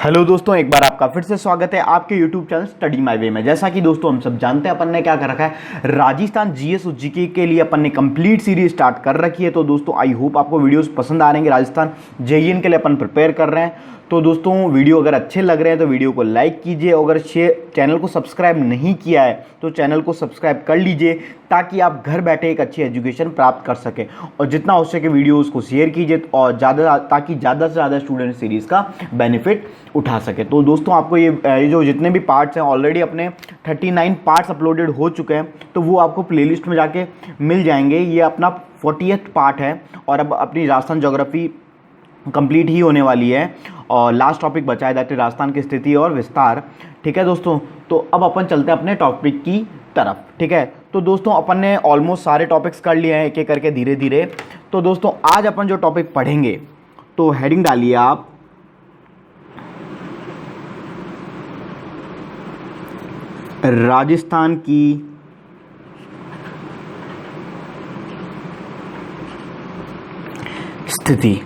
Hello दोस्तों, एक बार आपका फिर से स्वागत है आपके YouTube channel study my way में। जैसा कि दोस्तों हम सब जानते हैं, अपन ने क्या कर रखा है, राजस्थान जीएस और जीके के लिए अपन ने कंप्लीट सीरीज स्टार्ट कर रखी है। तो दोस्तों आई होप आपको वीडियोस पसंद आ रहे हैं। राजस्थान जेईएन के लिए अपन प्रिपेयर कर रहे हैं। तो दोस्तों वीडियो अगर अच्छे लग रहे हैं तो वीडियो को लाइक कीजिए, अगर चैनल को सब्सक्राइब नहीं किया है तो चैनल को सब्सक्राइब कर लीजिए, ताकि आप घर बैठे एक अच्छी एजुकेशन प्राप्त कर सकें। और जितना हो सके वीडियोस को शेयर कीजिए और ताकि ज़्यादा से ज़्यादा स्टूडेंट सीरीज़ का बेनिफिट उठा सके। तो दोस्तों आपको ये जो जितने भी पार्ट्स हैं, ऑलरेडी अपने 39 पार्ट्स अपलोडेड हो चुके हैं, तो वो आपको प्लेलिस्ट में जाके मिल जाएंगे। ये अपना 40th पार्ट है और अब अपनी राजस्थान ज्योग्राफी कंप्लीट ही होने वाली है और लास्ट टॉपिक बचा है, दैट इज राजस्थान की स्थिति और विस्तार। ठीक है दोस्तों, तो अब अपन चलते हैं अपने टॉपिक की तरफ। ठीक है, तो दोस्तों अपन ने ऑलमोस्ट सारे टॉपिक्स कर लिए हैं एक एक करके धीरे धीरे। तो दोस्तों आज अपन जो टॉपिक पढ़ेंगे, तो हेडिंग डालिए आप, राजस्थान की स्थिति।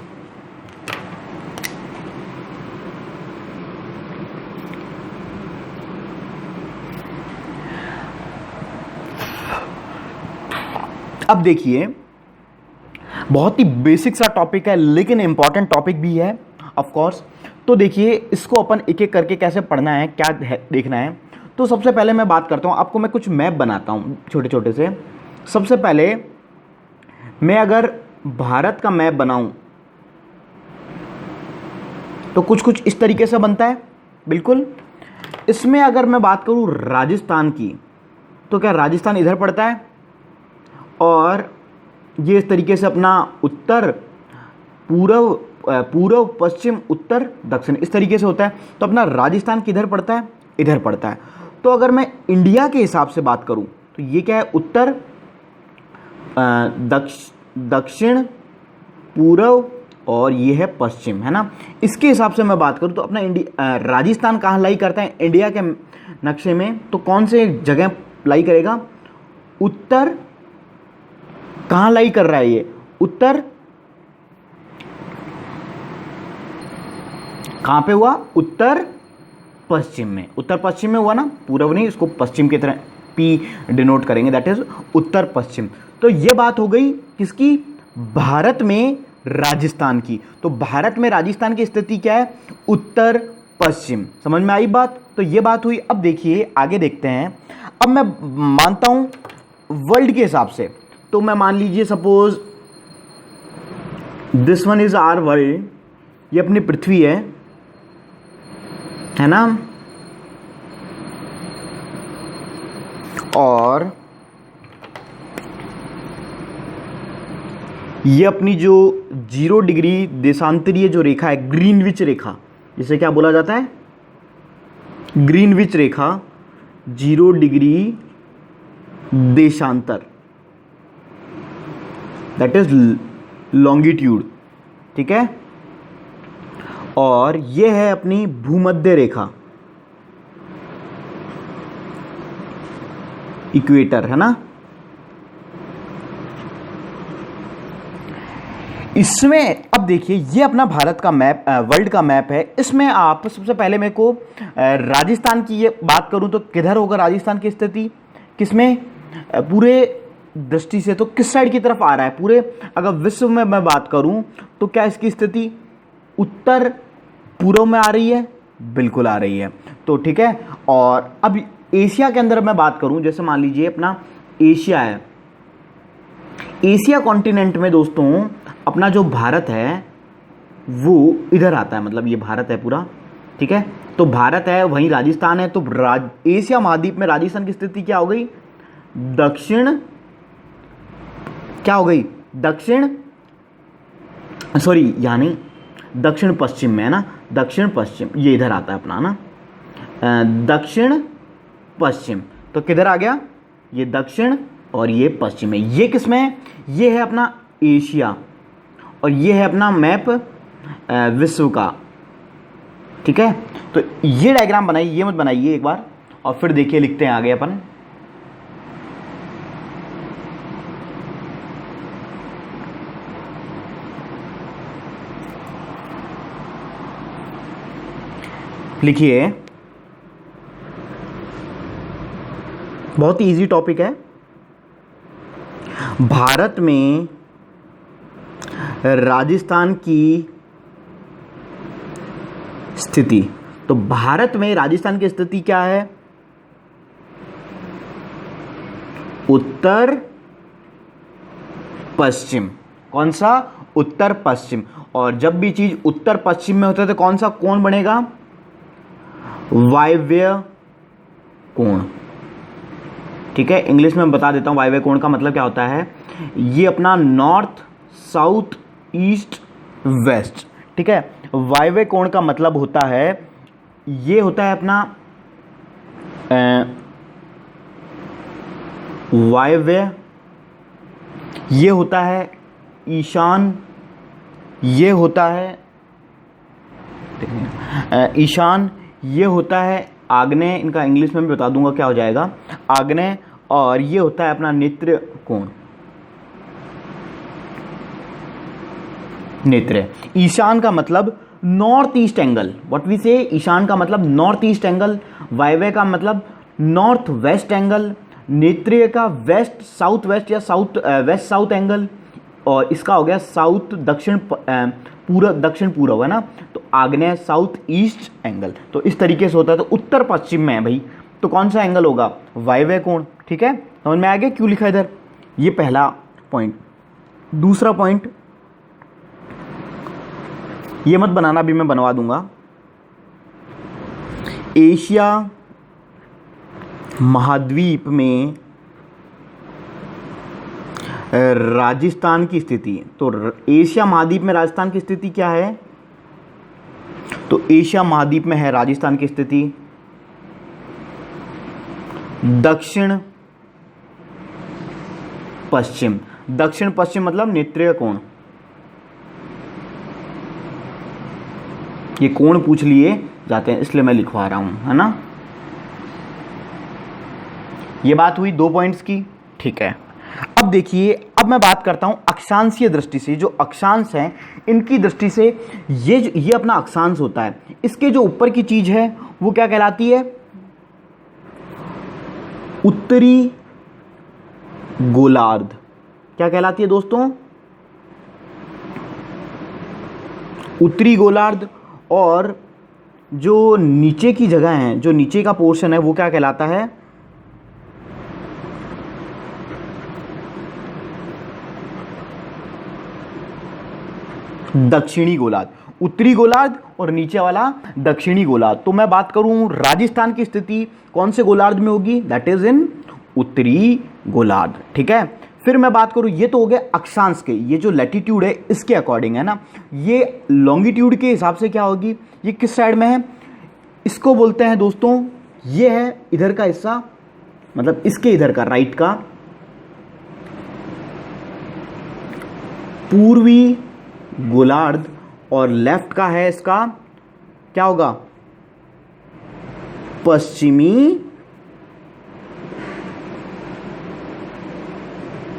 अब देखिए, बहुत ही बेसिक सा टॉपिक है लेकिन इंपॉर्टेंट टॉपिक भी है ऑफ कोर्स। तो देखिए इसको अपन एक एक करके कैसे पढ़ना है, क्या देखना है। तो सबसे पहले मैं बात करता हूँ, आपको मैं कुछ मैप बनाता हूँ छोटे छोटे से। सबसे पहले मैं अगर भारत का मैप बनाऊँ तो कुछ कुछ इस तरीके से बनता है बिल्कुल। इसमें अगर मैं बात करूँ राजस्थान की, तो क्या राजस्थान इधर पड़ता है और ये इस तरीके से अपना उत्तर पूर्व पश्चिम उत्तर दक्षिण इस तरीके से होता है। तो अपना राजस्थान किधर पड़ता है, इधर पड़ता है। तो अगर मैं इंडिया के हिसाब से बात करूं तो ये क्या है, उत्तर दक्षिण पूर्व और ये है पश्चिम, है ना। इसके हिसाब से मैं बात करूं तो अपना राजस्थान कहाँ लाई करता है इंडिया के नक्शे में, तो कौन से जगह लाई करेगा, उत्तर कहाँ लाई कर रहा है, ये उत्तर कहाँ पे हुआ, उत्तर पश्चिम में। उत्तर पश्चिम में हुआ ना, पूर्व नहीं, इसको पश्चिम की तरह पी डिनोट करेंगे, दैट इज उत्तर पश्चिम। तो ये बात हो गई किसकी, भारत में राजस्थान की। तो भारत में राजस्थान की स्थिति क्या है, उत्तर पश्चिम। समझ में आई बात। तो ये बात हुई। अब देखिए आगे देखते हैं। अब मैं मानता हूं वर्ल्ड के हिसाब से, तो मैं मान लीजिए suppose this one is our world, ये अपनी पृथ्वी है ना। और ये अपनी जो 0 डिग्री देशांतरीय जो रेखा है, ग्रीनविच रेखा, जिसे क्या बोला जाता है, ग्रीनविच रेखा, 0 डिग्री देशांतर, दैट इज लॉन्गिट्यूड। ठीक है, और ये है अपनी भूमध्य रेखा, इक्वेटर, है ना। इसमें अब देखिए ये अपना भारत का मैप, वर्ल्ड का मैप है। इसमें आप सबसे पहले मेरे को राजस्थान की ये बात करूं तो किधर होगा राजस्थान की स्थिति, किसमें, पूरे दृष्टि से तो किस साइड की तरफ आ रहा है पूरे। अगर विश्व में मैं बात करूं तो क्या इसकी स्थिति उत्तर पूर्व में आ रही है, बिल्कुल आ रही है। तो ठीक है, और अब एशिया के अंदर मैं बात करूं, जैसे मान लीजिए अपना एशिया है, एशिया कॉन्टिनेंट में दोस्तों अपना जो भारत है वो इधर आता है, मतलब ये भारत है पूरा। ठीक है, तो भारत है, वहीं राजस्थान है। तो एशिया महाद्वीप में राजस्थान की स्थिति क्या हो गई, दक्षिण, क्या हो गई, दक्षिण, सॉरी यानी दक्षिण पश्चिम में, है ना, दक्षिण पश्चिम, ये इधर आता है अपना ना, दक्षिण पश्चिम। तो किधर आ गया, ये दक्षिण और ये पश्चिम है। ये किस में है, ये है अपना एशिया और ये है अपना मैप विश्व का। ठीक है, तो ये डायग्राम बनाइए, ये मत बनाइए एक बार, और फिर देखिए लिखते हैं आगे अपन। लिखिए, बहुत ही इजी टॉपिक है। भारत में राजस्थान की स्थिति। तो भारत में राजस्थान की स्थिति क्या है? उत्तर पश्चिम। कौन सा? उत्तर पश्चिम। और जब भी चीज उत्तर पश्चिम में होता है तो कौन सा कोण बनेगा? वायव्य कोण। ठीक है, इंग्लिश में बता देता हूं वायव्य कोण का मतलब क्या होता है। ये अपना नॉर्थ, साउथ, ईस्ट, वेस्ट। ठीक है, वायव्य कोण का मतलब होता है, ये होता है अपना वायव्य, ये होता है ईशान, ये होता है ईशान, ये होता है आग्नेय। इनका इंग्लिश में भी बता दूंगा क्या हो जाएगा, आग्नेय। और ये होता है अपना नेत्र कोण, नेत्र। ईशान का मतलब north east angle, what we say, ईशान का मतलब नॉर्थ ईस्ट एंगल, वायव्य का मतलब नॉर्थ वेस्ट एंगल, नेत्रीय का वेस्ट साउथ वेस्ट या साउथ वेस्ट साउथ एंगल, और इसका हो गया साउथ दक्षिण पूरब, दक्षिण पूर्व है ना, तो आग्नेय साउथ ईस्ट एंगल। तो इस तरीके से होता है। तो उत्तर पश्चिम में है भाई, तो कौन सा एंगल होगा? वायव्य कोण। ठीक है, समझ में आ गया क्यों लिखा इधर? ये पहला पॉइंट। दूसरा पॉइंट, ये मत बनाना, भी मैं बनवा दूंगा। एशिया महाद्वीप में राजस्थान की स्थिति। तो एशिया महाद्वीप में राजस्थान की स्थिति क्या है? तो एशिया महाद्वीप में है राजस्थान की स्थिति दक्षिण पश्चिम। दक्षिण पश्चिम मतलब नेत्रीय कोण। ये कोण पूछ लिए जाते हैं इसलिए मैं लिखवा रहा हूं, है ना। ये बात हुई 2 पॉइंट्स की। ठीक है, अब देखिए, अब मैं बात करता हूं अक्षांशीय दृष्टि से। जो अक्षांश हैं इनकी दृष्टि से ये अपना अक्षांश होता है। इसके जो ऊपर की चीज है वो क्या कहलाती है? उत्तरी गोलार्ध। क्या कहलाती है दोस्तों? उत्तरी गोलार्ध। और जो नीचे की जगह है, जो नीचे का पोर्शन है वो क्या कहलाता है? दक्षिणी गोलार्ध। उत्तरी गोलार्ध और नीचे वाला दक्षिणी गोलार्ध। तो मैं बात करूं राजस्थान की स्थिति कौन से गोलार्ध में होगी? दैट इज इन उत्तरी गोलार्ध। ठीक है, फिर मैं बात करूं, ये तो हो गया अक्षांश के, ये जो लैटिट्यूड है इसके अकॉर्डिंग है ना। ये लॉन्गिट्यूड के हिसाब से क्या होगी? ये किस साइड में है? इसको बोलते हैं दोस्तों, ये है इधर का हिस्सा, मतलब इसके इधर का, राइट का पूर्वी गोलार्ध, और लेफ्ट का है इसका क्या होगा? पश्चिमी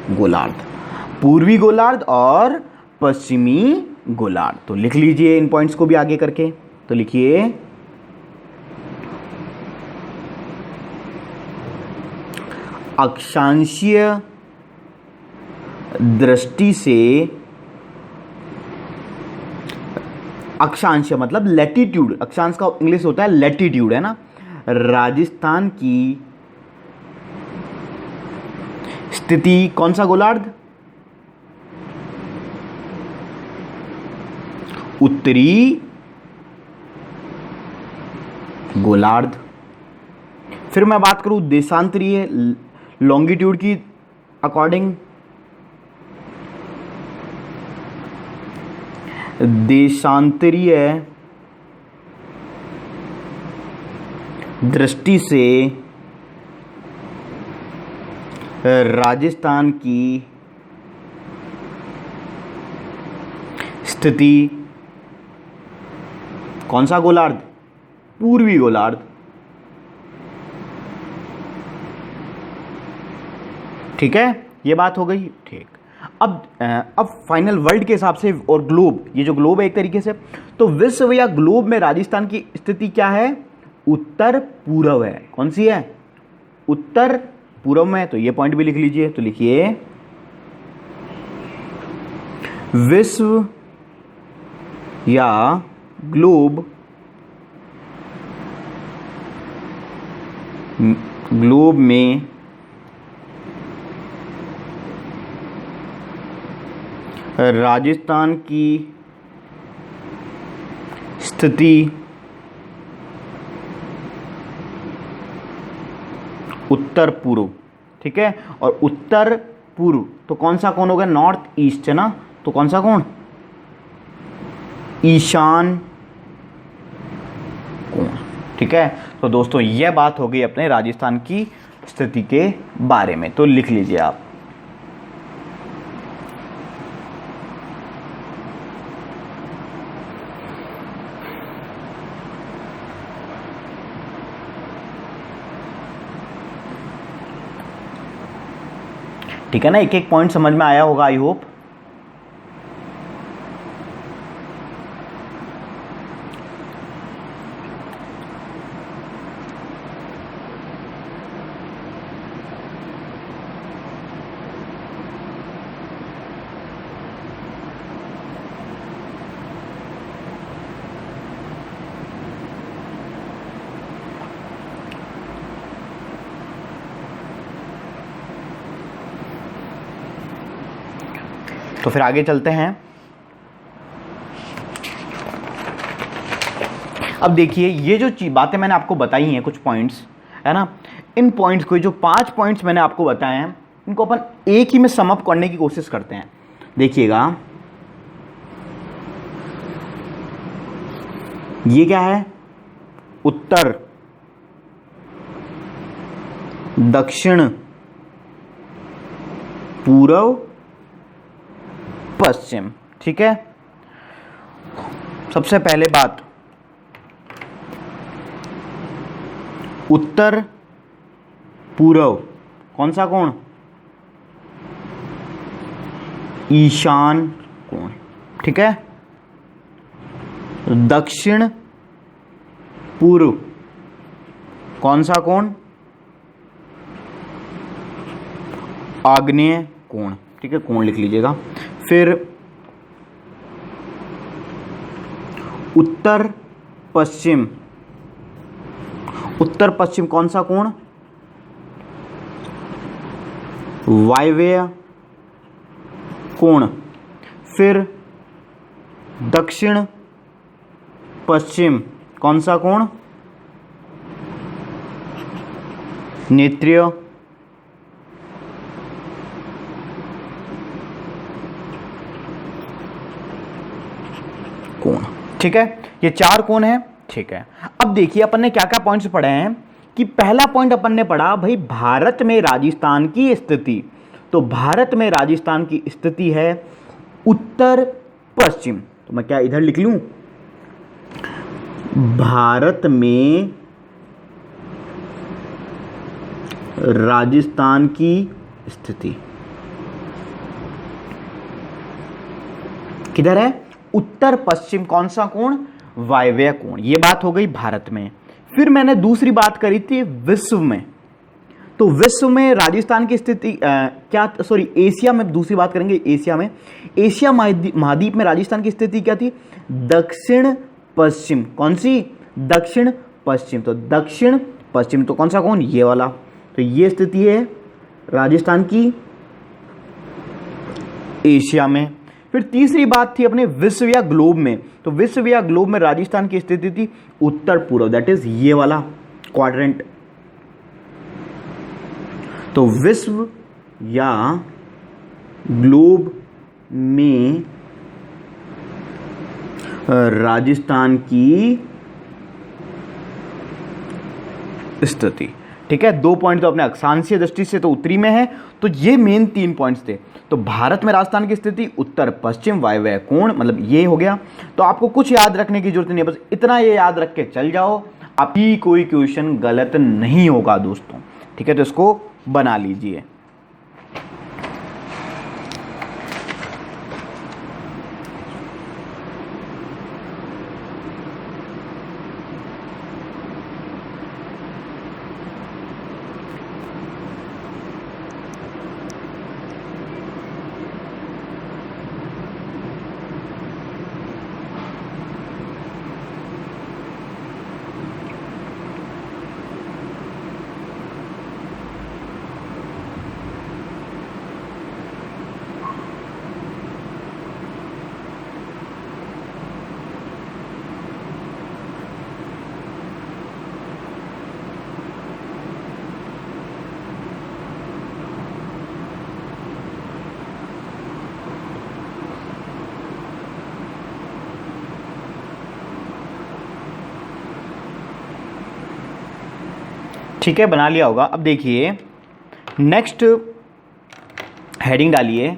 गोलार्ध। पूर्वी गोलार्ध और पश्चिमी गोलार्ध। तो लिख लीजिए इन पॉइंट्स को भी आगे करके। तो लिखिए, अक्षांशीय दृष्टि से, अक्षांश मतलब लैटिट्यूड, अक्षांश का इंग्लिश होता है लैटिट्यूड, है ना। राजस्थान की स्थिति कौन सा गोलार्ध? उत्तरी गोलार्ध। फिर मैं बात करूं देशांतरीय लॉन्गिट्यूड की अकॉर्डिंग, देशांतरीय दृष्टि से राजस्थान की स्थिति कौन सा गोलार्ध? पूर्वी गोलार्ध। ठीक है, ये बात हो गई। ठीक, अब फाइनल वर्ल्ड के हिसाब से और ग्लोब, ये जो ग्लोब है एक तरीके से, तो विश्व या ग्लोब में राजस्थान की स्थिति क्या है? उत्तर पूर्व है। कौन सी है? उत्तर पूर्व में। तो ये पॉइंट भी लिख लीजिए। तो लिखिए विश्व या ग्लोब में राजस्थान की स्थिति उत्तर पूर्व। ठीक है, और उत्तर पूर्व तो कौन सा कोण हो गया? नॉर्थ ईस्ट है ना, तो कौन सा कोण? ईशान कोण। ठीक है, तो दोस्तों यह बात हो गई अपने राजस्थान की स्थिति के बारे में। तो लिख लीजिए आप। ठीक है ना, एक एक पॉइंट समझ में आया होगा आई होप। तो फिर आगे चलते हैं। अब देखिए ये जो बातें मैंने आपको बताई हैं, कुछ पॉइंट्स है ना, इन पॉइंट्स को, जो 5 पॉइंट्स मैंने आपको बताए हैं, इनको अपन एक ही में सम अप करने की कोशिश करते हैं। देखिएगा ये क्या है? उत्तर, दक्षिण, पूर्व, पश्चिम। ठीक है, सबसे पहले बात, उत्तर पूर्व कौन सा कोण? ईशान कोण। ठीक है, दक्षिण पूर्व कौन सा कोण? आग्नेय कोण। ठीक है, कोण लिख लीजिएगा। फिर उत्तर पश्चिम, उत्तर पश्चिम कौन सा कोण? वायव्य कोण। फिर दक्षिण पश्चिम कौन सा कोण? नेत्रीय कोण। ठीक है, ये 4 कोण है। ठीक है, अब देखिए अपन ने क्या क्या पॉइंट्स पढ़े हैं कि पहला पॉइंट अपन ने पढ़ा भाई भारत में राजस्थान की स्थिति। तो भारत में राजस्थान की स्थिति है उत्तर पश्चिम। तो मैं क्या इधर लिख लूं? भारत में राजस्थान की स्थिति किधर है? उत्तर पश्चिम। कौन सा कोण? वायव्य कोण। ये बात हो गई भारत में। फिर मैंने दूसरी बात करी थी विश्व में। तो विश्व में राजस्थान की स्थिति एशिया में दूसरी बात करेंगे। एशिया में, एशिया महाद्वीप में राजस्थान की स्थिति क्या थी? दक्षिण पश्चिम। कौन सी? दक्षिण पश्चिम। तो दक्षिण पश्चिम तो कौन सा कोण? ये वाला। तो ये स्थिति है राजस्थान की एशिया में। फिर तीसरी बात थी अपने विश्व या ग्लोब में। तो विश्व या ग्लोब में राजस्थान की स्थिति थी उत्तर पूर्व, दैट इज ये वाला क्वाड्रेंट। तो विश्व या ग्लोब में राजस्थान की स्थिति। ठीक है, 2 पॉइंट तो अपने अक्षांशीय दृष्टि से तो उत्तरी में है। तो ये मेन 3 पॉइंट्स थे। तो भारत में राजस्थान की स्थिति उत्तर पश्चिम वायव्य कोण, मतलब ये हो गया। तो आपको कुछ याद रखने की जरूरत नहीं है, बस इतना ये याद रख के चल जाओ, आपकी कोई क्वेश्चन गलत नहीं होगा दोस्तों। ठीक है, तो इसको बना लीजिए। ठीक है, बना लिया होगा। अब देखिए नेक्स्ट हेडिंग डालिए,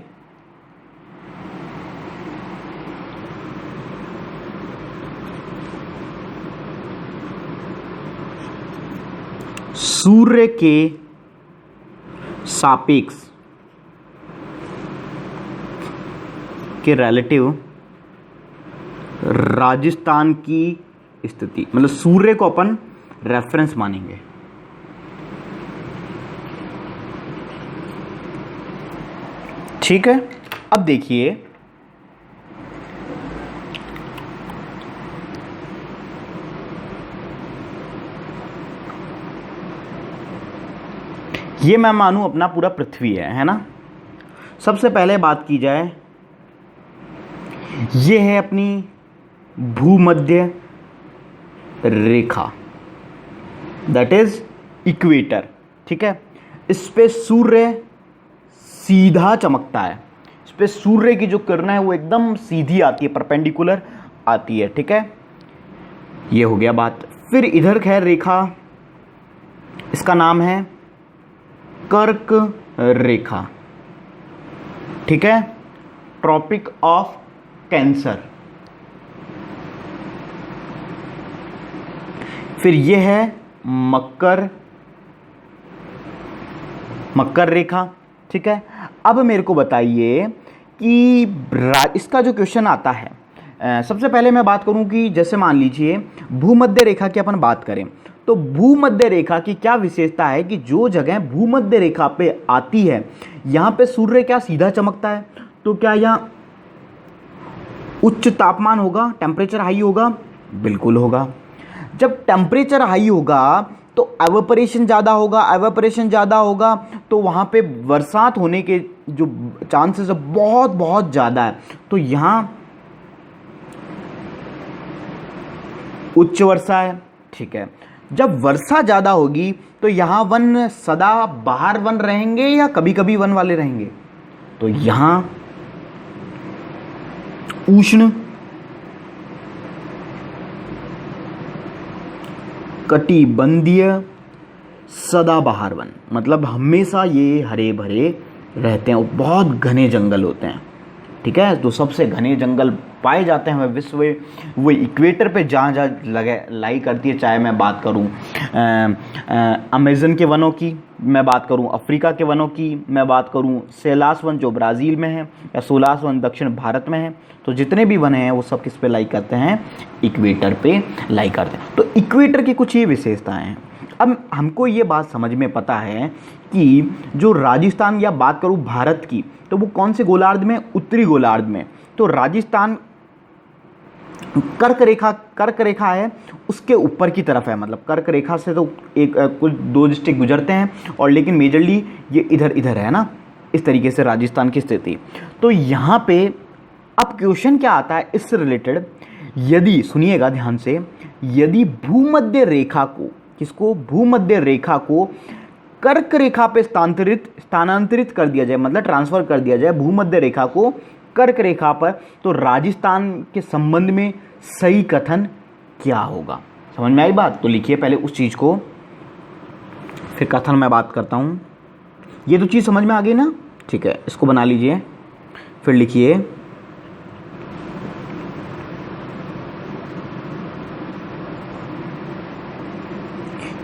सूर्य के सापेक्ष के रिलेटिव राजस्थान की स्थिति, मतलब सूर्य को अपन रेफरेंस मानेंगे। ठीक है, अब देखिए ये मैं मानूं अपना पूरा पृथ्वी है ना। सबसे पहले बात की जाए, ये है अपनी भूमध्य रेखा, दैट इज इक्वेटर। ठीक है, इस पे सूर्य सीधा चमकता है, इस पे सूर्य की जो किरण है वो एकदम सीधी आती है, परपेंडिकुलर आती है। ठीक है, ये हो गया बात। फिर इधर है रेखा, इसका नाम है कर्क रेखा। ठीक है, ट्रॉपिक ऑफ कैंसर। फिर ये है मकर रेखा। ठीक है, अब मेरे को बताइए कि इसका जो क्वेश्चन आता है, सबसे पहले मैं बात करूं कि जैसे मान लीजिए भूमध्य रेखा की अपन बात करें, तो भूमध्य रेखा की क्या विशेषता है कि जो जगह भूमध्य रेखा पे आती है यहां पे सूर्य क्या सीधा चमकता है, तो क्या यहां उच्च तापमान होगा, टेम्परेचर हाई होगा? बिल्कुल होगा। जब टेम्परेचर हाई होगा तो एवेपोरेशन ज़्यादा होगा, एवेपोरेशन ज़्यादा होगा तो वहाँ पे बरसात होने के जो चांसेस है बहुत बहुत ज़्यादा है, तो यहाँ उच्च वर्षा है। ठीक है, जब वर्षा ज़्यादा होगी तो यहाँ वन सदा बाहर वन रहेंगे या कभी कभी वन वाले रहेंगे, तो यहाँ उष्ण कटिबंधीय सदाबहार वन, मतलब हमेशा ये हरे भरे रहते हैं और बहुत घने जंगल होते हैं। ठीक है, तो सबसे घने जंगल पाए जाते हैं विश्व में वो इक्वेटर पे जहाँ जहाँ लगे लाई करती है, चाहे मैं बात करूँ अमेज़न के वनों की, मैं बात करूँ अफ्रीका के वनों की, मैं बात करूँ सैलास वन जो ब्राज़ील में है या सोलास वन दक्षिण भारत में है, तो जितने भी वन हैं वो सब किस पे लाई करते हैं? इक्वेटर पे लाई करते हैं। तो इक्वेटर की कुछ ये विशेषताएँ हैं। अब हमको ये बात समझ में पता है कि जो राजस्थान, या बात करूँ भारत की, तो वो कौन से गोलार्ध में? उत्तरी गोलार्ध में। तो राजस्थान कर्क रेखा है उसके ऊपर की तरफ है, मतलब कर्क रेखा से तो एक कुछ 2 डिस्ट्रिक्ट गुजरते हैं और लेकिन मेजरली ये इधर इधर है ना, इस तरीके से राजस्थान की स्थिति। तो यहाँ पे अब क्वेश्चन क्या आता है इससे रिलेटेड, यदि सुनिएगा ध्यान से, यदि भूमध्य रेखा को, किसको? भूमध्य रेखा को कर्क रेखा पे स्थानांतरित कर दिया जाए, मतलब ट्रांसफर कर दिया जाए भूमध्य रेखा को कर्क रेखा पर, तो राजस्थान के संबंध में सही कथन क्या होगा? समझ में आई बात? तो लिखिए पहले उस चीज को, फिर कथन मैं बात करता हूं। ये तो चीज समझ में आ गई ना? ठीक है, इसको बना लीजिए, फिर लिखिए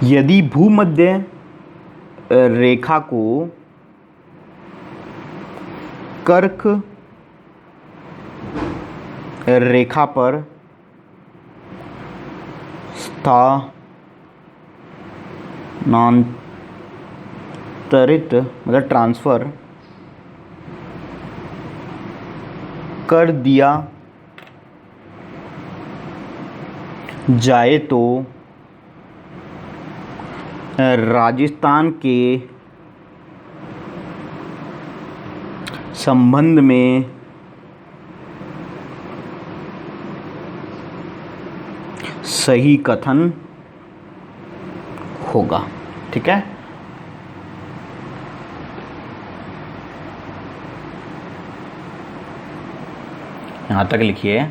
यदि भूमध्य रेखा को कर्क रेखा पर स्थानांतरित, मतलब ट्रांसफर कर दिया जाए तो राजस्थान के संबंध में सही कथन होगा। ठीक है, यहां तक लिखिए।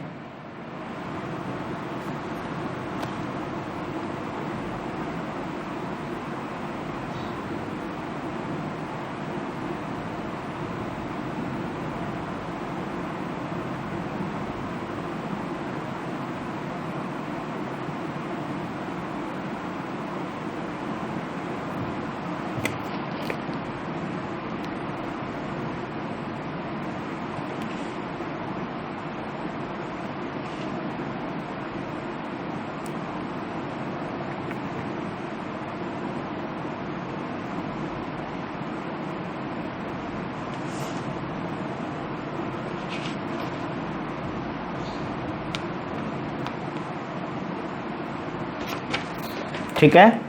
ठीक है,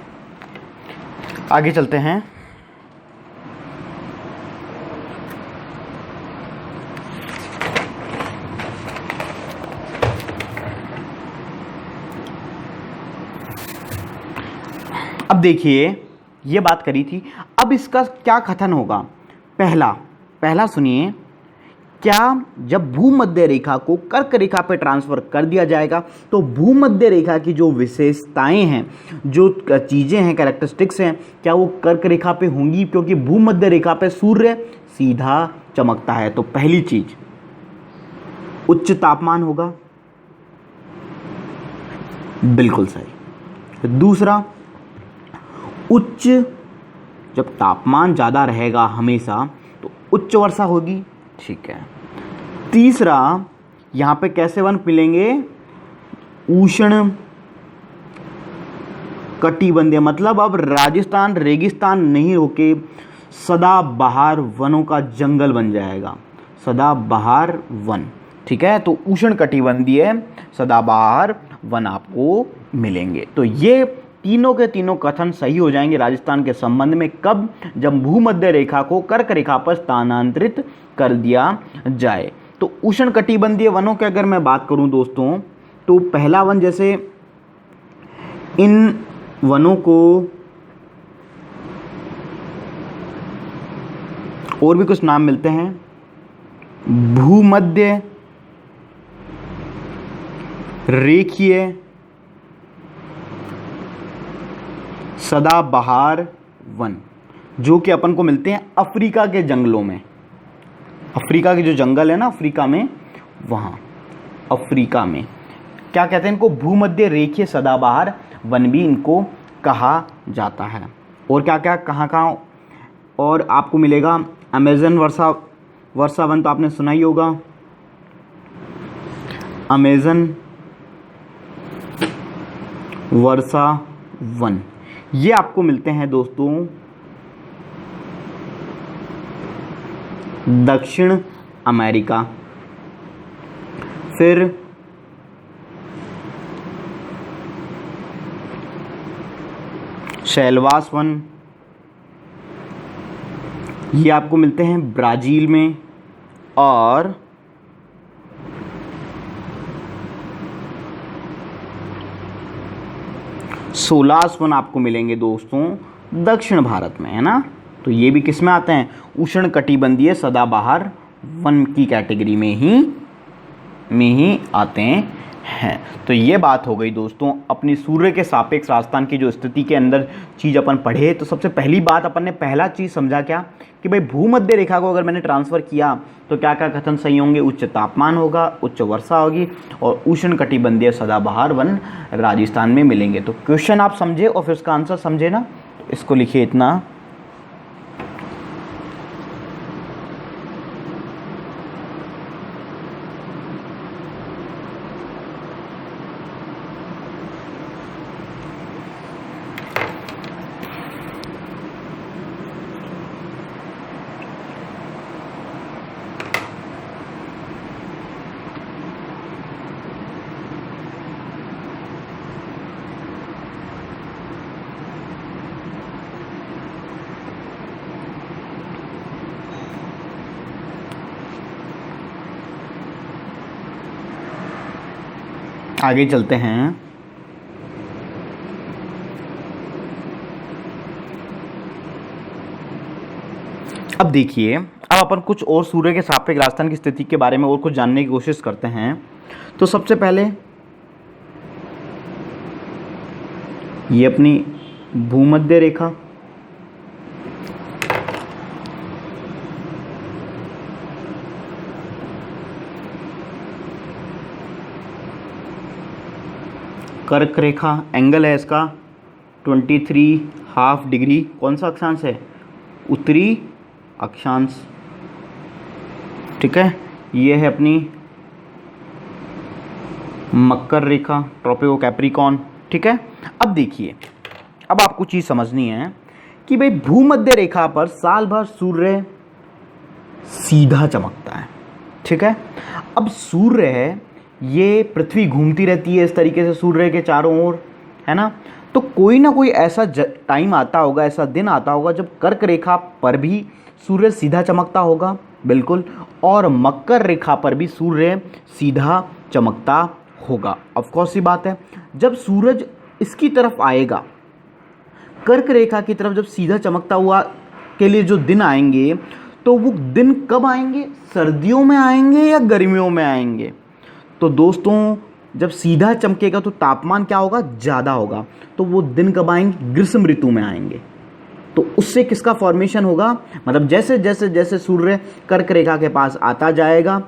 आगे चलते हैं। अब देखिए ये बात करी थी, अब इसका क्या कथन होगा। पहला सुनिए, क्या जब भूमध्य रेखा को कर्क रेखा पर ट्रांसफर कर दिया जाएगा तो भूमध्य रेखा की जो विशेषताएं हैं, जो चीज़ें हैं, कैरेक्टरिस्टिक्स हैं, क्या वो कर्क रेखा पे होंगी, क्योंकि भूमध्य रेखा पे सूर्य सीधा चमकता है। तो पहली चीज उच्च तापमान होगा, बिल्कुल सही। दूसरा, उच्च, जब तापमान ज़्यादा रहेगा हमेशा तो उच्च वर्षा होगी, ठीक है। तीसरा, यहाँ पे कैसे वन मिलेंगे, उष्ण कटिबंधीय, मतलब अब राजस्थान रेगिस्तान नहीं होके सदाबहार वनों का जंगल बन जाएगा, सदाबहार वन, ठीक है। तो उष्ण कटिबंधीय सदाबहार वन आपको मिलेंगे। तो ये तीनों के तीनों कथन सही हो जाएंगे राजस्थान के संबंध में, कब, जब भूमध्य रेखा को कर्क रेखा पर स्थानांतरित कर दिया जाए। तो उष्ण कटिबंधीय वनों की अगर मैं बात करूं दोस्तों, तो पहला वन, जैसे इन वनों को और भी कुछ नाम मिलते हैं, भूमध्य रेखीय सदाबहार वन, जो कि अपन को मिलते हैं अफ्रीका के जंगलों में। अफ्रीका के जो जंगल है ना, अफ्रीका में, वहाँ अफ्रीका में क्या कहते हैं इनको, भूमध्य रेखीय सदाबहार वन भी इनको कहा जाता है। और क्या क्या कहाँ और आपको मिलेगा, अमेजन वर्षा वन तो आपने सुना ही होगा, अमेजन वर्षा वन, ये आपको मिलते हैं दोस्तों दक्षिण अमेरिका। फिर शैलवास वन, ये आपको मिलते हैं ब्राज़ील में। और सोलास वन आपको मिलेंगे दोस्तों दक्षिण भारत में, है ना। तो ये भी किस में आते हैं, उष्ण कटिबंधीय सदाबहार वन की कैटेगरी में ही आते हैं। तो ये बात हो गई दोस्तों अपनी सूर्य के सापेक्ष राजस्थान की जो स्थिति के अंदर चीज़ अपन पढ़े। तो सबसे पहली बात अपन ने पहला चीज़ समझा क्या, कि भाई भूमध्य रेखा को अगर मैंने ट्रांसफ़र किया तो क्या क्या कथन सही होंगे, उच्च तापमान होगा, उच्च वर्षा होगी और उष्ण कटिबंधीय सदाबहार वन राजस्थान में मिलेंगे। तो क्वेश्चन आप समझे और फिर उसका आंसर समझे ना, इसको लिखिए इतना। आगे चलते हैं। अब देखिए, अब अपन कुछ और सूर्य के सापेक्ष राजस्थान की स्थिति के बारे में और कुछ जानने की कोशिश करते हैं। तो सबसे पहले ये अपनी भूमध्य रेखा, कर्क रेखा, एंगल है इसका 23.5 डिग्री। कौन सा अक्षांश है, उत्तरी अक्षांश, ठीक है। ये है अपनी मकर रेखा, ट्रॉपिको कैप्रिकॉर्न, ठीक है। अब देखिए, अब आपको चीज़ समझनी है कि भाई भूमध्य रेखा पर साल भर सूर्य सीधा चमकता है, ठीक है। अब सूर्य है, ये पृथ्वी घूमती रहती है इस तरीके से सूर्य के चारों ओर, है ना। तो कोई ना कोई ऐसा टाइम आता होगा, ऐसा दिन आता होगा जब कर्क रेखा पर भी सूर्य सीधा चमकता होगा, बिल्कुल, और मकर रेखा पर भी सूर्य सीधा चमकता होगा। ऑफ कोर्स सी बात है, जब सूरज इसकी तरफ आएगा, कर्क रेखा की तरफ जब सीधा चमकता हुआ के लिए जो दिन आएंगे, तो वो दिन कब आएंगे? सर्दियों में आएंगे या गर्मियों में आएंगे? तो दोस्तों, जब सीधा चमकेगा तो तापमान क्या होगा? ज़्यादा होगा। तो वो दिन कब आएंगे? ग्रीष्म ऋतु में आएंगे। तो उससे किसका फॉर्मेशन होगा? मतलब जैसे जैसे जैसे सूर्य कर्क रेखा के पास आता जाएगा,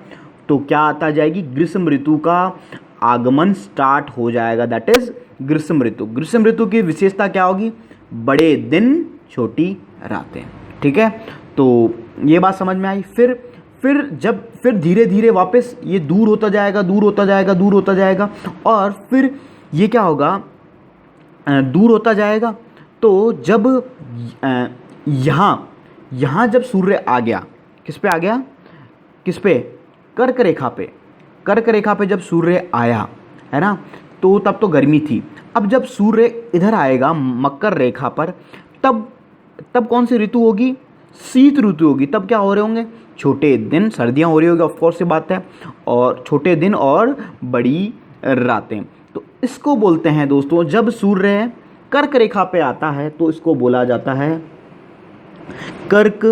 तो क्या आता जाएगी? ग्रीष्म ऋतु का आगमन स्टार्ट हो जाएगा, दैट इज ग्रीष्म ऋतु। ग्रीष्म ऋतु की विशेषता क्या होगी? बड़े दिन, छोटी रातें। ठीक है, तो ये बात समझ में आई। फिर धीरे धीरे वापस ये दूर होता जाएगा, दूर होता जाएगा, दूर होता जाएगा, और फिर ये क्या होगा? दूर होता जाएगा। तो जब यहाँ जब सूर्य आ गया, किस पे आ गया? किस पे? कर्क रेखा पे। कर्क रेखा पे जब सूर्य आया, है ना, तो तब तो गर्मी थी। अब जब सूर्य इधर आएगा मकर रेखा पर, तब कौन सी ऋतु होगी? शीत ऋतु होगी। तब क्या हो रहे होंगे? छोटे दिन, सर्दियाँ हो रही होगी, ऑफ कोर्स ये बात है, और छोटे दिन और बड़ी रातें। तो इसको बोलते हैं दोस्तों, जब सूर्य कर्क रेखा पे आता है तो इसको बोला जाता है कर्क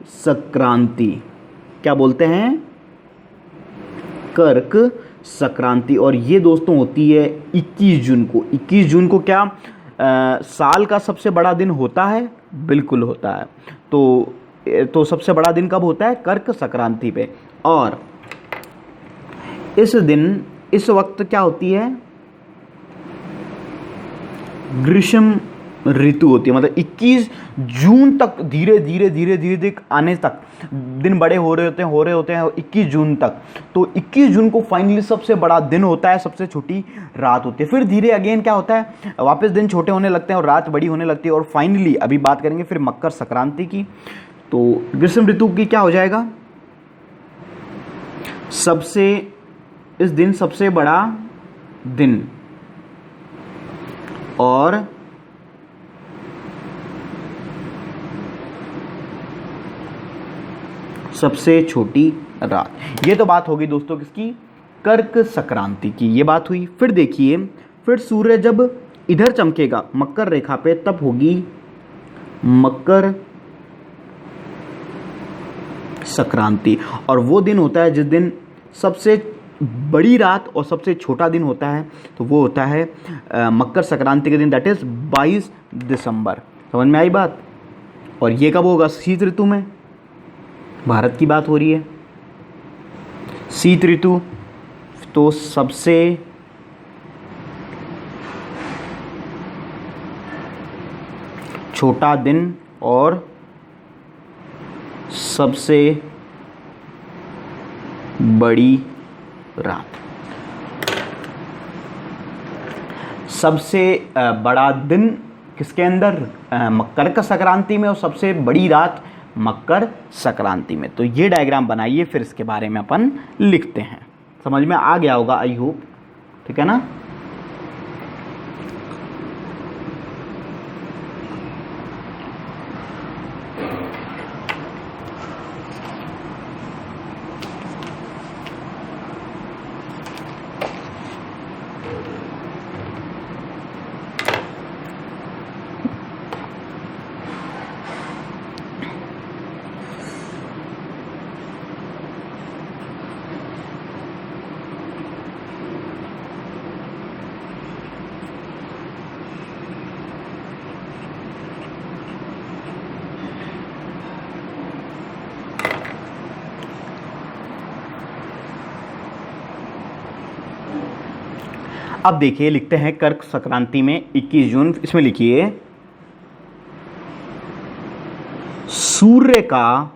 संक्रांति। क्या बोलते हैं? कर्क संक्रांति। और ये दोस्तों होती है 21 जून को। 21 जून को क्या साल का सबसे बड़ा दिन होता है? बिल्कुल होता है। तो सबसे बड़ा दिन कब होता है? कर्क संक्रांति पे। और इस दिन, इस वक्त क्या होती है? ग्रीष्म ऋतु होती है। मतलब 21 जून तक धीरे धीरे आने तक दिन बड़े हो रहे होते हैं 21 जून तक। तो 21 जून को फाइनली सबसे बड़ा दिन होता है, सबसे छोटी रात होती है। फिर धीरे अगेन क्या होता है? वापस दिन छोटे होने लगते हैं और रात बड़ी होने लगती है। और फाइनली अभी बात करेंगे फिर मकर संक्रांति की। तो ग्रीष्म ऋतु की क्या हो जाएगा? इस दिन सबसे बड़ा दिन और सबसे छोटी रात। ये तो बात होगी दोस्तों किसकी? कर्क संक्रांति की। ये बात हुई। फिर देखिए, फिर सूर्य जब इधर चमकेगा मकर रेखा पे, तब होगी मकर संक्रांति। और वो दिन होता है जिस दिन सबसे बड़ी रात और सबसे छोटा दिन होता है, तो वो होता है मकर संक्रांति के दिन, दैट इज 22 दिसंबर। समझ में आई बात? और ये कब होगा? शीत ऋतु में। भारत की बात हो रही है, शीत ऋतु। तो सबसे छोटा दिन और सबसे बड़ी रात। सबसे बड़ा दिन किसके अंदर? मकर संक्रांति में, और सबसे बड़ी रात मकर संक्रांति में। तो ये डायग्राम बनाइए, फिर इसके बारे में अपन लिखते हैं। समझ में आ गया होगा, आई होप। ठीक है ना? अब देखिए, लिखते हैं कर्क संक्रांति में 21 जून। इसमें लिखिए सूर्य का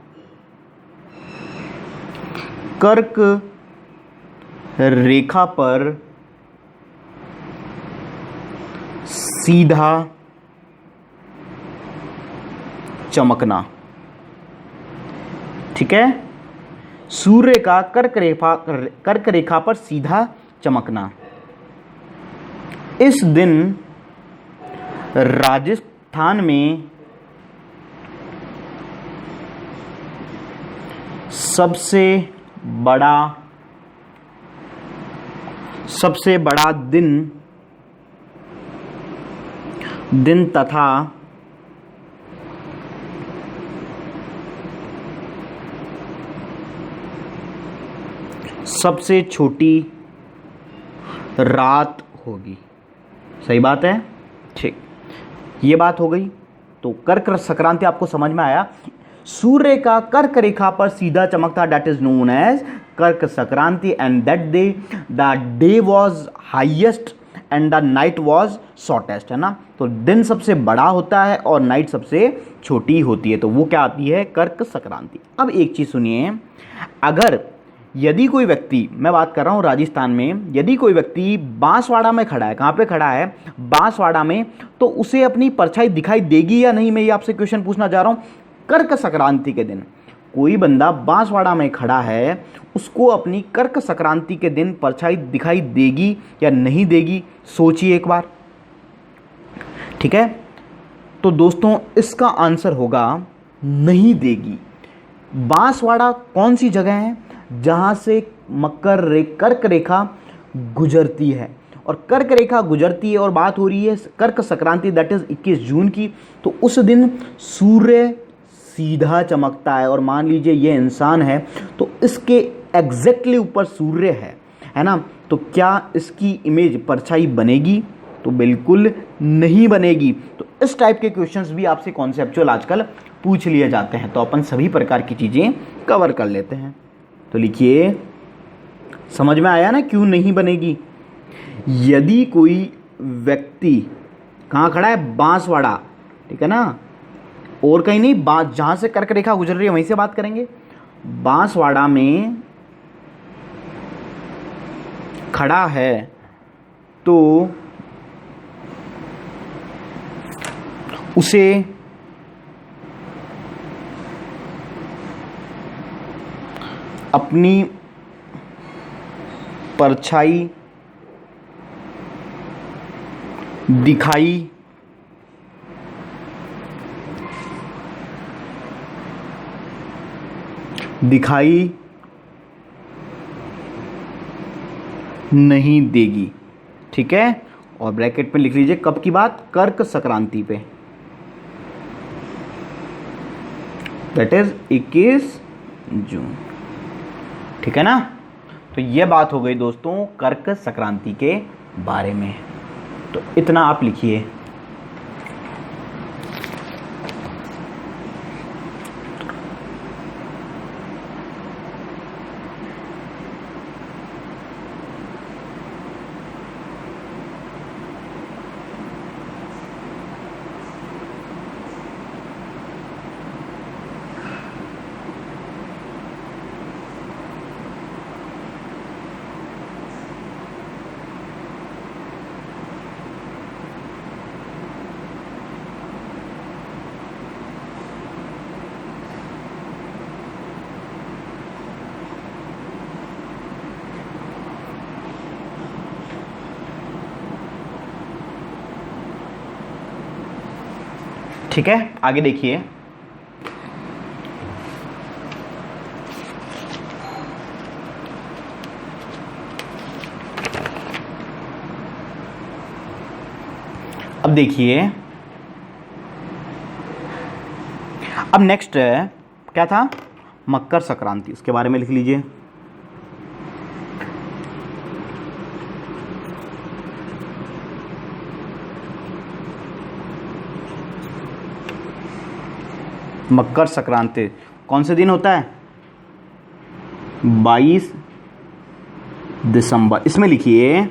कर्क रेखा पर सीधा चमकना। ठीक है? सूर्य का कर्क रेखा पर सीधा चमकना। इस दिन राजस्थान में सबसे बड़ा दिन तथा सबसे छोटी रात होगी। सही बात है, ठीक, ये बात हो गई। तो कर्क संक्रांति आपको समझ में आया। सूर्य का कर्क रेखा पर सीधा चमकता, दैट इज नोन एज कर्क Sankranti, and that day the day was highest and the night was shortest, है ना। तो दिन सबसे बड़ा होता है और नाइट सबसे छोटी होती है, तो वो क्या आती है, कर्क संक्रांति। अब एक चीज सुनिए, अगर यदि कोई व्यक्ति, मैं बात कर रहा हूँ राजस्थान में, यदि कोई व्यक्ति बांसवाड़ा में खड़ा है, कहाँ पे खड़ा है, बांसवाड़ा में, तो उसे अपनी परछाई दिखाई देगी या नहीं, मैं ये आपसे क्वेश्चन पूछना चाह रहा हूँ। कर्क संक्रांति के दिन कोई बंदा बांसवाड़ा में खड़ा है, उसको अपनी कर्क संक्रांति के दिन परछाई दिखाई देगी या नहीं देगी, सोचिए एक बार, ठीक है। तो दोस्तों इसका आंसर होगा नहीं देगी। बांसवाड़ा कौन सी जगह है जहां से कर्क रेखा गुजरती है, और कर्क रेखा गुजरती है और बात हो रही है कर्क संक्रांति, दैट इज 21 जून की। तो उस दिन सूर्य सीधा चमकता है, और मान लीजिए ये इंसान है तो इसके एग्जैक्टली ऊपर सूर्य है ना। तो क्या इसकी इमेज परछाई बनेगी, तो बिल्कुल नहीं बनेगी। तो इस टाइप के क्वेश्चंस भी आपसे कॉन्सेप्चुअल आजकल पूछ लिए जाते हैं, तो अपन सभी प्रकार की चीज़ें कवर कर लेते हैं। तो लिखिए, समझ में आया ना क्यों नहीं बनेगी। यदि कोई व्यक्ति कहाँ खड़ा है, बांसवाड़ा, ठीक है ना, और कहीं नहीं, जहाँ से कर्क रेखा गुजर रही है वहीं से बात करेंगे। बांसवाड़ा में खड़ा है तो उसे अपनी परछाई दिखाई नहीं देगी, ठीक है। और ब्रैकेट में लिख लीजिए कब की बात, कर्क संक्रांति पे, दैट इज 21 जून, ठीक है ना। तो ये बात हो गई दोस्तों कर्क संक्रांति के बारे में। तो इतना आप लिखिए। ठीक है, आगे देखिए। अब देखिए, अब नेक्स्ट क्या था, मकर संक्रांति, उसके बारे में लिख लीजिए। मकर संक्रांति कौन से दिन होता है, 22 दिसंबर। इसमें लिखिए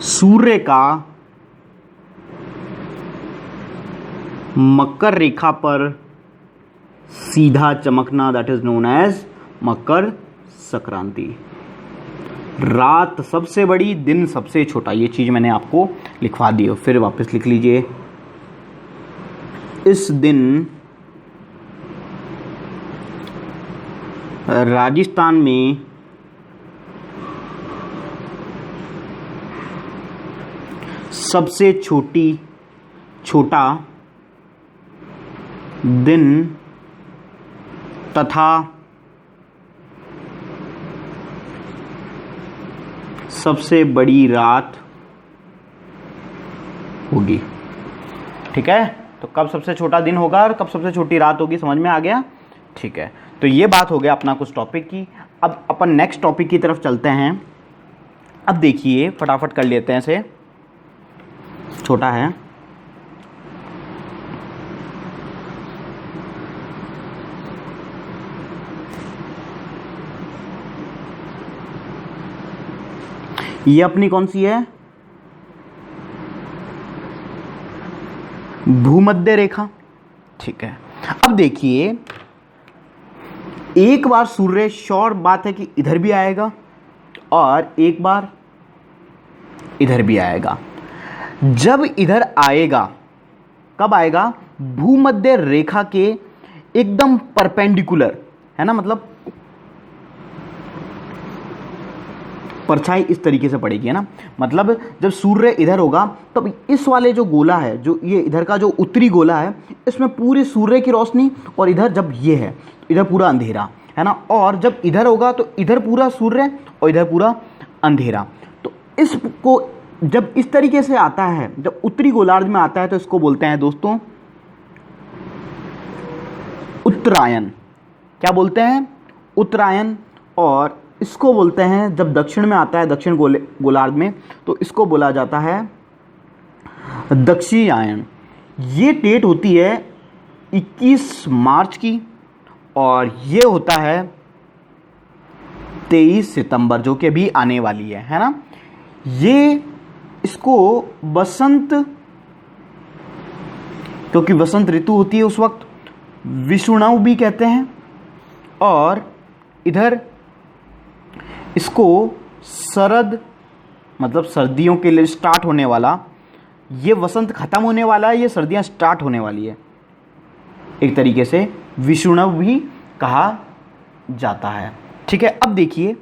सूर्य का मकर रेखा पर सीधा चमकना, that is known as Makar Sankranti. रात सबसे बड़ी, दिन सबसे छोटा, ये चीज मैंने आपको लिखवा दी है, फिर वापस लिख लीजिए। इस दिन राजस्थान में सबसे छोटा दिन तथा सबसे बड़ी रात होगी। ठीक है, तो कब सबसे छोटा दिन होगा और कब सबसे छोटी रात होगी, समझ में आ गया। ठीक है, तो ये बात हो गया अपना कुछ टॉपिक की। अब अपन नेक्स्ट टॉपिक की तरफ चलते हैं। अब देखिए, फटाफट कर लेते हैं इसे, छोटा है। ये अपनी कौन सी है, भूमध्य रेखा। ठीक है, अब देखिए, एक बार सूर्य, श्योर बात है कि इधर भी आएगा और एक बार इधर भी आएगा। जब इधर आएगा, कब आएगा, भूमध्य रेखा के एकदम परपेंडिकुलर, है ना, मतलब परछाई इस तरीके से पड़ेगी, है ना। मतलब जब सूर्य इधर होगा तब इस वाले जो गोला है, जो ये इधर का जो उत्तरी गोला है, इसमें पूरे सूर्य की रोशनी, और इधर जब ये है तो इधर पूरा अंधेरा, है ना। और जब इधर होगा तो इधर पूरा सूर्य और इधर पूरा अंधेरा। तो इसको जब इस तरीके से आता है, जब उत्तरी गोलार्ध में आता है, तो इसको बोलते हैं दोस्तों उत्तरायण। क्या बोलते हैं, उत्तरायण। और इसको बोलते हैं, जब दक्षिण में आता है, दक्षिण गोलार्ध में, तो इसको बोला जाता है दक्षिणायन। ये डेट होती है 21 मार्च की, और ये होता है 23 सितंबर, जो कि अभी आने वाली है ना। ये इसको बसंत, क्योंकि बसंत ऋतु होती है उस वक्त, विषुणव भी कहते हैं। और इधर इसको शरद, मतलब सर्दियों के लिए स्टार्ट होने वाला, ये वसंत खत्म होने वाला है, ये सर्दियां स्टार्ट होने वाली है, एक तरीके से विषुणव भी कहा जाता है। ठीक है, अब देखिए,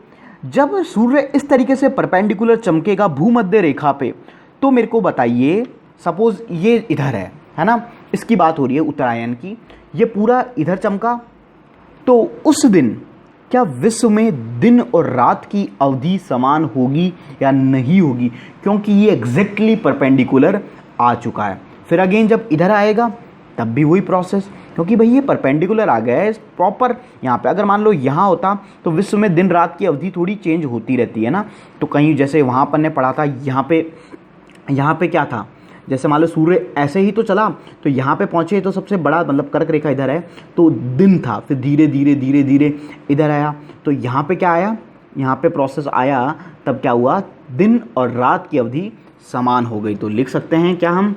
जब सूर्य इस तरीके से परपेंडिकुलर चमकेगा भूमध्य रेखा पे, तो मेरे को बताइए, सपोज ये इधर है ना, इसकी बात हो रही है उत्तरायण की, ये पूरा इधर चमका, तो उस दिन क्या विश्व में दिन और रात की अवधि समान होगी या नहीं होगी, क्योंकि ये एग्जैक्टली परपेंडिकुलर आ चुका है। फिर अगेन जब इधर आएगा तब भी वही प्रोसेस, क्योंकि भाई ये परपेंडिकुलर आ गया है प्रॉपर। यहाँ पे अगर मान लो यहाँ होता तो विश्व में दिन रात की अवधि थोड़ी चेंज होती रहती है ना। तो कहीं जैसे वहाँ पर ने पढ़ा था, यहाँ पे क्या था, जैसे मान लो सूर्य ऐसे ही तो चला, तो यहाँ पे पहुँचे तो सबसे बड़ा मतलब कर्क रेखा इधर है, तो दिन था, फिर धीरे धीरे इधर आया, तो यहाँ पे क्या आया, यहाँ पे प्रोसेस आया, तब क्या हुआ, दिन और रात की अवधि समान हो गई। तो लिख सकते हैं क्या हम,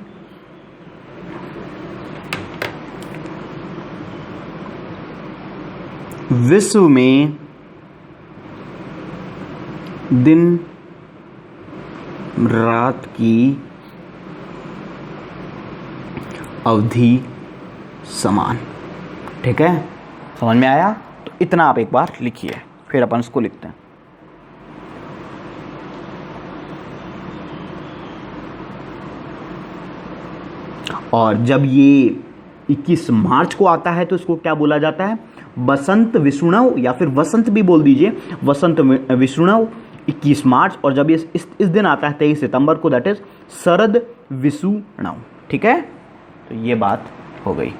विश्व में दिन रात की अवधि समान। ठीक है, समझ में आया। तो इतना आप एक बार लिखिए, फिर अपन इसको लिखते हैं। और जब ये 21 मार्च को आता है तो इसको क्या बोला जाता है, बसंत विषुणव, या फिर वसंत भी बोल दीजिए, वसंत विषुणव 21 मार्च। और जब इस दिन आता है 23 सितंबर को, दैट इज शरद विषुणव। ठीक है, तो ये बात हो गई।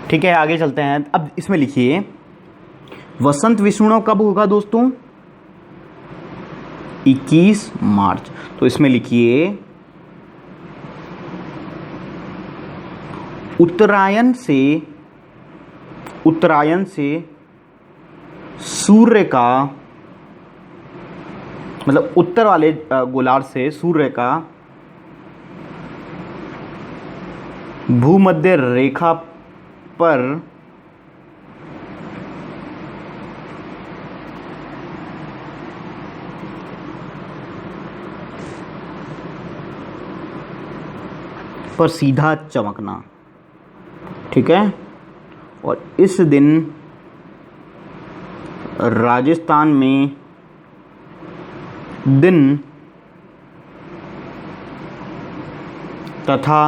ठीक है, आगे चलते हैं। अब इसमें लिखिए, वसंत विषुणव कब होगा दोस्तों, 21 मार्च। तो इसमें लिखिए, उत्तरायण से सूर्य का, मतलब उत्तर वाले गोलार्ध से सूर्य का भूमध्य रेखा पर सीधा चमकना, ठीक है। और इस दिन राजस्थान में दिन तथा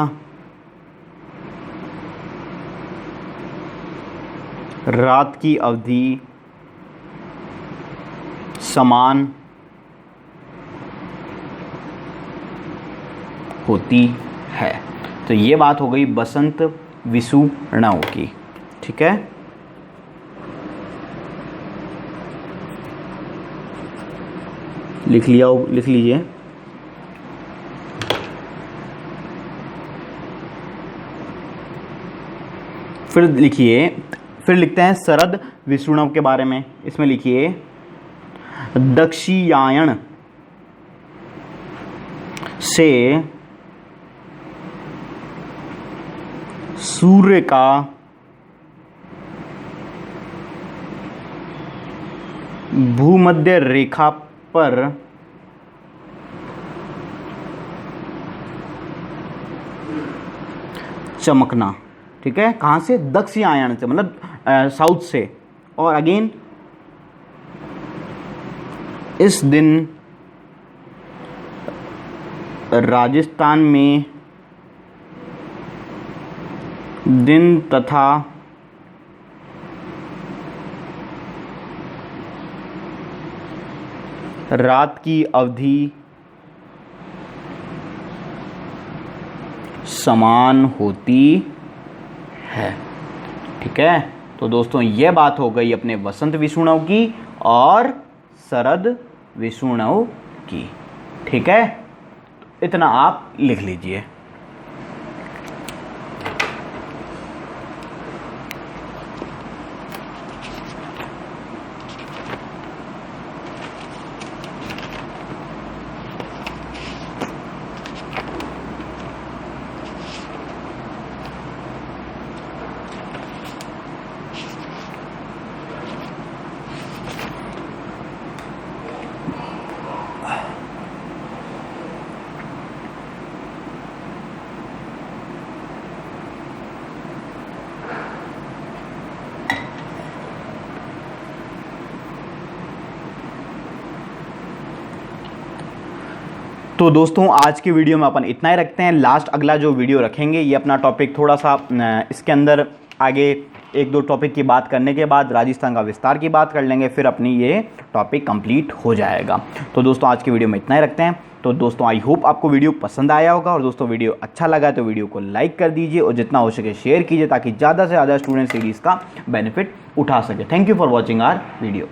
रात की अवधि समान होती है। तो ये बात हो गई बसंत विषुवणव की, ठीक है। लिख लीजिए। फिर लिखते हैं शरद विषुवणव के बारे में। इसमें लिखिए दक्षिणायन से सूर्य का भूमध्य रेखा पर चमकना, ठीक है। कहाँ से? दक्षिणायन से, मतलब साउथ से। और अगेन इस दिन राजस्थान में दिन तथा रात की अवधि समान होती है, ठीक है। तो दोस्तों ये बात हो गई अपने वसंत विषुवणव की और शरद विषुवणव की, ठीक है। इतना आप लिख लीजिए। तो दोस्तों आज की वीडियो में अपन इतना ही रखते हैं। लास्ट अगला जो वीडियो रखेंगे ये अपना टॉपिक थोड़ा सा इसके अंदर आगे एक दो टॉपिक की बात करने के बाद राजस्थान का विस्तार की बात कर लेंगे, फिर अपनी ये टॉपिक कंप्लीट हो जाएगा। तो दोस्तों आज की वीडियो में इतना ही रखते हैं। तो दोस्तों आई होप आपको वीडियो पसंद आया होगा, और दोस्तों वीडियो अच्छा लगा तो वीडियो को लाइक कर दीजिए और जितना हो सके शेयर कीजिए ताकि ज़्यादा से ज़्यादा स्टूडेंट सीरीज़ का बेनिफिट उठा सके। Thank you for watching our video.